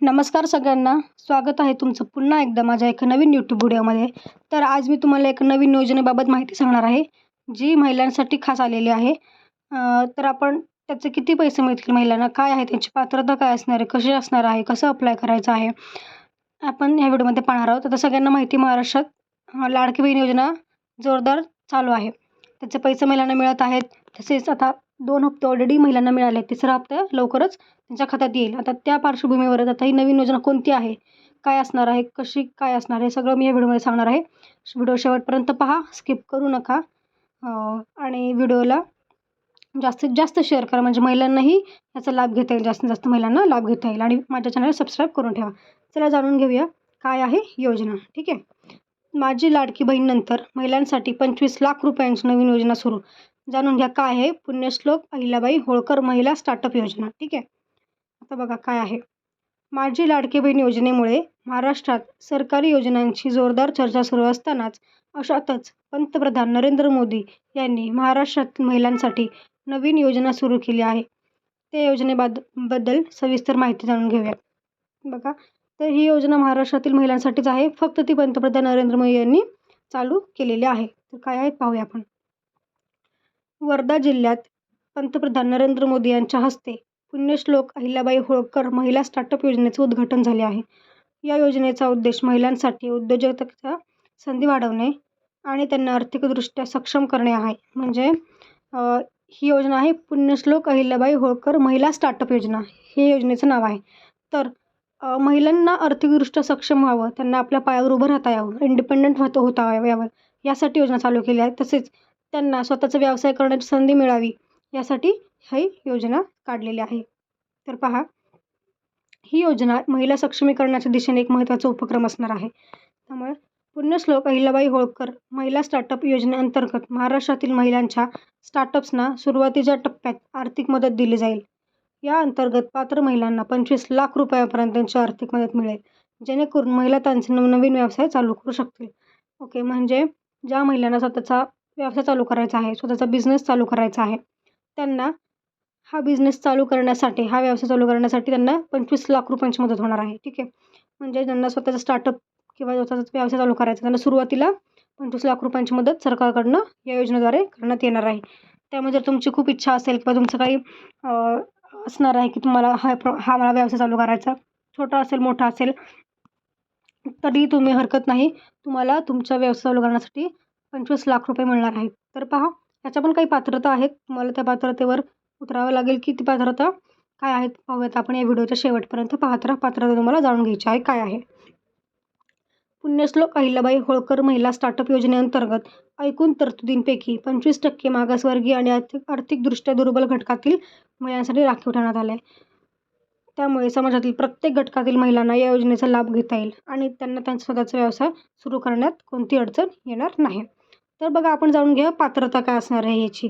नमस्कार सगळ्यांना. स्वागत आहे तुमचं पुन्हा एकदा माझ्या एका नवीन यूट्यूब व्हिडिओमध्ये. तर आज मी तुम्हाला एक नवीन योजनेबाबत माहिती सांगणार आहे, जी महिलांसाठी खास आलेली आहे. तर आपण त्याचे किती पैसे मिळतील महिलांना, काय आहे त्यांची पात्रता, काय असणार आहे, कशी असणार आहे, कसं अप्लाय करायचं आहे, आपण ह्या व्हिडिओमध्ये पाहणार आहोत. आता सगळ्यांना माहिती महाराष्ट्रात लाडकी बहीण योजना जोरदार चालू आहे. त्याचे पैसे महिलांना मिळत आहेत. तसेच आता 2 हप्ते ऑलरेडी महिलांना मिळाले. तिसरा हप्ता लवकरच त्यांच्या खात्यात येईल. आता त्या पार्श्वभूमीवरच आता ही नवीन योजना कोणती आहे, काय असणार आहे, कशी काय असणार आहे, सगळं मी या व्हिडिओमध्ये सांगणार आहे. व्हिडिओ शेवटपर्यंत पहा, स्किप करू नका. आणि व्हिडिओला जास्तीत जास्त शेअर करा, म्हणजे महिलांनाही याचा लाभ घेता येईल, जास्तीत जास्त महिलांना लाभ घेता येईल. आणि माझ्या चॅनलला सबस्क्राईब करून ठेवा. चला जाणून घेऊया काय आहे योजना. ठीक आहे. माझी लाडकी बहीणनंतर महिलांसाठी 25 लाख रुपयांची नवीन योजना सुरू. जाणून घ्या काय आहे. पुण्यश्लोक अहिल्याबाई होळकर महिला स्टार्टअप योजना. ठीक आहे. आता बघा काय आहे. माझी लाडकी बहीण योजनेमुळे महाराष्ट्रात सरकारी योजनांची जोरदार चर्चा सुरू असतानाच अशातच पंतप्रधान नरेंद्र मोदी यांनी महाराष्ट्रातील महिलांसाठी नवीन योजना सुरू केली आहे. त्या योजनेबद्दल सविस्तर माहिती जाणून घेऊयात. बघा, तर ही योजना महाराष्ट्रातील महिलांसाठीच आहे. फक्त ती पंतप्रधान नरेंद्र मोदी यांनी चालू केलेली आहे. तर काय आहे पाहूया आपण. वर्धा जिल्ह्यात पंतप्रधान नरेंद्र मोदी यांच्या हस्ते पुण्यश्लोक अहिल्याबाई होळकर महिला स्टार्टअप योजनेचे उद्घाटन झाले आहे. या योजनेचा उद्देश महिलांसाठी उद्योजकतेच्या संधी वाढवणे आणि त्यांना आर्थिकदृष्ट्या सक्षम करणे आहे. म्हणजे ही योजना आहे पुण्यश्लोक अहिल्याबाई होळकर महिला स्टार्टअप योजना, हे योजनेचं नाव आहे. तर महिलांना आर्थिकदृष्ट्या सक्षम व्हावं, त्यांना आपल्या पायावर उभं राहता यावं, इंडिपेंडंट होता यावं, यासाठी योजना चालू केली आहे. तसेच त्यांना स्वतःचा व्यवसाय करण्याची संधी मिळावी, यासाठी ही योजना काढलेली आहे. तर पहा, ही योजना महिला सक्षमीकरणाच्या दिशेने एक महत्त्वाचा उपक्रम असणार आहे. त्यामुळे पुण्यश्लोक अहिल्याबाई होळकर महिला स्टार्टअप योजनेअंतर्गत महाराष्ट्रातील महिलांच्या स्टार्टअप्सना सुरुवातीच्या टप्प्यात आर्थिक मदत दिली जाईल. या अंतर्गत पात्र महिलांना 25 लाख रुपयांपर्यंतची आर्थिक मदत मिळेल, जेणेकरून महिला त्यांचे नवीन व्यवसाय चालू करू शकतील. ओके, म्हणजे ज्या महिलांना स्वतःचा व्यवसाय चालू करायचा आहे, स्वतःचा बिझनेस चालू करायचा आहे, त्यांना हा बिझनेस चालू करण्यासाठी, हा व्यवसाय चालू करण्यासाठी त्यांना 25 लाख रुपयांची मदत होणार आहे. ठीक आहे. म्हणजे ज्यांना स्वतःचा स्टार्टअप किंवा स्वतःचा व्यवसाय चालू करायचा, त्यांना सुरुवातीला 25 लाख रुपयांची मदत सरकारकडनं या योजनेद्वारे करण्यात येणार आहे. त्यामुळे जर तुमची खूप इच्छा असेल किंवा तुमचं काही असणार आहे की तुम्हाला हा मला व्यवसाय चालू करायचा, छोटा असेल मोठा असेल, तरी तुम्ही हरकत नाही, तुम्हाला तुमचा व्यवसाय चालू करण्यासाठी 25 लाख रुपये मिळणार आहेत. तर पहा, याच्या पण काही पात्रता आहेत. तुम्हाला त्या पात्रतेवर उतरावं लागेल की ती पात्रता काय आहेत पाहूयात आपण या व्हिडिओच्या शेवटपर्यंत. पात्रता तुम्हाला जाणून घ्यायची आहे काय आहे. पुण्यश्लोक अहिल्याबाई होळकर महिला स्टार्टअप योजनेअंतर्गत एकूण तरतुदींपैकी 25% मागासवर्गीय आणि आर्थिकदृष्ट्या दुर्बल घटकातील महिलांसाठी राखीव ठेवण्यात आले आहे. त्यामुळे समाजातील प्रत्येक घटकातील महिलांना या योजनेचा लाभ घेता येईल आणि त्यांना त्यांचा स्वतःचा व्यवसाय सुरू करण्यात कोणती अडचण येणार नाही. तर बघा, आपण जाणून घ्या पात्रता काय असणार आहे याची.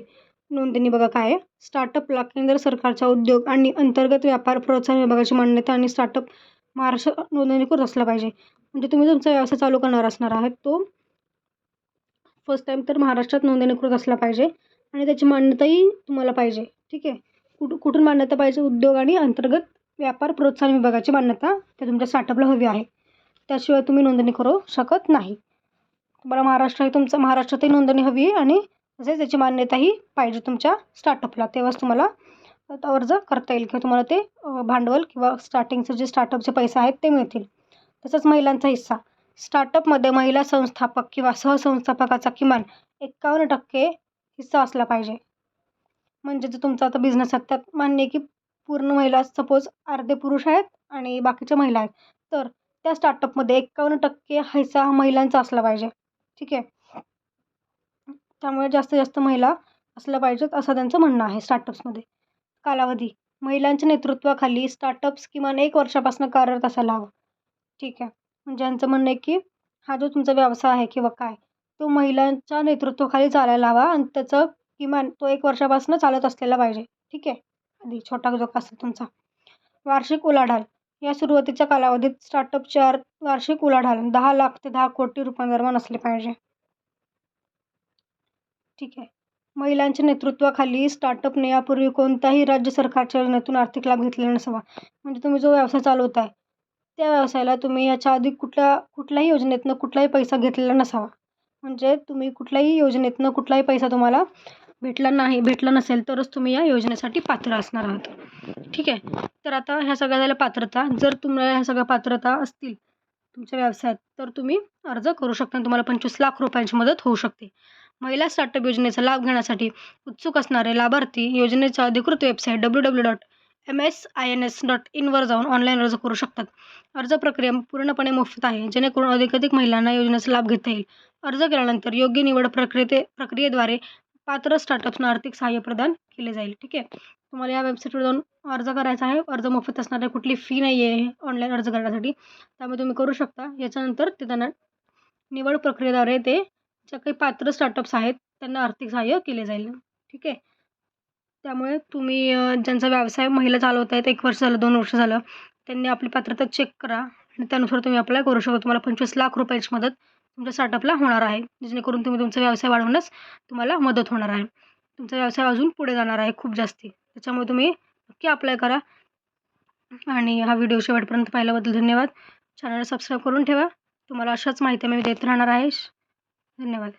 नोंदणी बघा काय आहे. स्टार्टअपला केंद्र सरकारच्या उद्योग आणि अंतर्गत व्यापार प्रोत्साहन विभागाची मान्यता आणि स्टार्टअप महाराष्ट्र नोंदणीकृत असला पाहिजे. म्हणजे तुम्ही तुमचा व्यवसाय चालू करणार असणार आहात, तो फर्स्ट टाईम तर महाराष्ट्रात नोंदणीकृत असला पाहिजे आणि त्याची मान्यताही तुम्हाला पाहिजे. ठीक आहे. कुठून मान्यता पाहिजे? उद्योग आणि अंतर्गत व्यापार प्रोत्साहन विभागाची मान्यता त्या तुमच्या स्टार्टअपला हवी आहे. त्याशिवाय तुम्ही नोंदणी करू शकत नाही. तुम्हाला महाराष्ट्रातही नोंदणी हवी आहे आणि तसेच त्याची मान्यताही पाहिजे तुमच्या स्टार्टअपला. तेव्हाच तुम्हाला अर्ज करता येईल किंवा तुम्हाला ते भांडवल किंवा स्टार्टिंगचे जे स्टार्टअपचे पैसे आहेत ते मिळतील. तसंच महिलांचा हिस्सा. स्टार्टअपमध्ये महिला संस्थापक किंवा सहसंस्थापकाचा किमान 51% हिस्सा असला पाहिजे. म्हणजे जर तुमचा आता बिझनेस आहे, त्यात मान्य आहे की पूर्ण महिला, सपोज अर्धे पुरुष आहेत आणि बाकीच्या महिला आहेत, तर त्या स्टार्टअपमध्ये 51% हिस्सा हा महिलांचा असला पाहिजे. ठीक आहे. त्यामुळे जास्तीत जास्त महिला असल्या पाहिजेत असं त्यांचं म्हणणं आहे स्टार्टअप्समध्ये. कालावधी. महिलांच्या नेतृत्वाखाली स्टार्टअप्स किमान 1 वर्षापासून कार्यरत असायला हवं. ठीक आहे. म्हणजे यांचं म्हणणं आहे की हा जो तुमचा व्यवसाय आहे किंवा काय, तो महिलांच्या नेतृत्वाखाली चालायला हवा आणि त्याचं किमान तो 1 वर्षापासून चालत असलेला पाहिजे. ठीक आहे. आधी छोटा जो असेल तुमचा. वार्षिक उलाढाल. या सुरुवातीच्या कालावधीत स्टार्टअपची वार्षिक उलाढाल 10 लाख ते 10 कोटी रुपयांदरम्यान असले पाहिजे. ठीक आहे. महिलांच्या नेतृत्वाखाली स्टार्टअपने यापूर्वी कोणत्याही राज्य सरकारच्या योजनेतून आर्थिक लाभ घेतलेला नसावा. म्हणजे तुम्ही जो व्यवसाय चालवताय त्या व्यवसायाला तुम्ही याच्या आधी कुठल्याही योजनेतनं कुठलाही पैसा घेतलेला नसावा. म्हणजे तुम्ही कुठल्याही योजनेतनं कुठलाही पैसा तुम्हाला भेटला नसेल तरच तुम्ही या योजनेसाठी पात्र असणार आहात. ठीक आहे. तर आता ह्या सगळ्या झाल्या पात्रता. जर तुम्हाला ह्या सगळ्या पात्रता असतील तुमच्या व्यवसायात तर तुम्ही अर्ज करू शकता आणि तुम्हाला 25 लाख रुपयांची मदत होऊ शकते. महिला स्टार्टअप योजनेचा लाभ घेण्यासाठी उत्सुक असणारे लाभार्थी योजनेच्या अधिकृत वेबसाईट www.msins.in वर जाऊन ऑनलाईन अर्ज करू शकतात. अर्ज प्रक्रिया पूर्णपणे मोफत आहे, जेणेकरून अधिकाधिक महिलांना योजनेचा लाभ घेता येईल. अर्ज केल्यानंतर योग्य निवड प्रक्रियेद्वारे पात्र स्टार्टअप्सना आर्थिक सहाय्य प्रदान केले जाईल. ठीक आहे. तुम्हाला या वेबसाईटवर जाऊन अर्ज करायचा आहे. अर्ज मोफत असणार आहे, कुठली फी नाही आहे ऑनलाईन अर्ज करण्यासाठी. त्यामुळे तुम्ही करू शकता. याच्यानंतर ते त्यांना निवड प्रक्रियेद्वारे ते ज्या काही पात्र स्टार्टअप्स आहेत त्यांना आर्थिक सहाय्य केले जाईल. ठीक आहे. त्यामुळे तुम्ही ज्यांचा व्यवसाय महिला चालवत आहेत 1 वर्ष झालं 2 वर्ष झालं त्यांनी आपली पात्रता चेक करा आणि त्यानुसार तुम्ही अप्लाय करू शकता. तुम्हाला 25 लाख रुपयांची मदत तुमच्या स्टार्टअपला होणार आहे, जेणेकरून तुम्ही तुमचा व्यवसाय वाढवण्यास तुम्हाला मदत होणार आहे. तुमचा व्यवसाय अजून पुढे जाणार आहे खूप जास्ती. त्याच्यामुळे तुम्ही नक्की अप्लाय करा. आणि हा व्हिडिओ शेवटपर्यंत पाहिल्याबद्दल धन्यवाद. चॅनल सबस्क्राईब करून ठेवा. तुम्हाला अशाच माहिती मी देत राहणार आहे. धन्यवाद.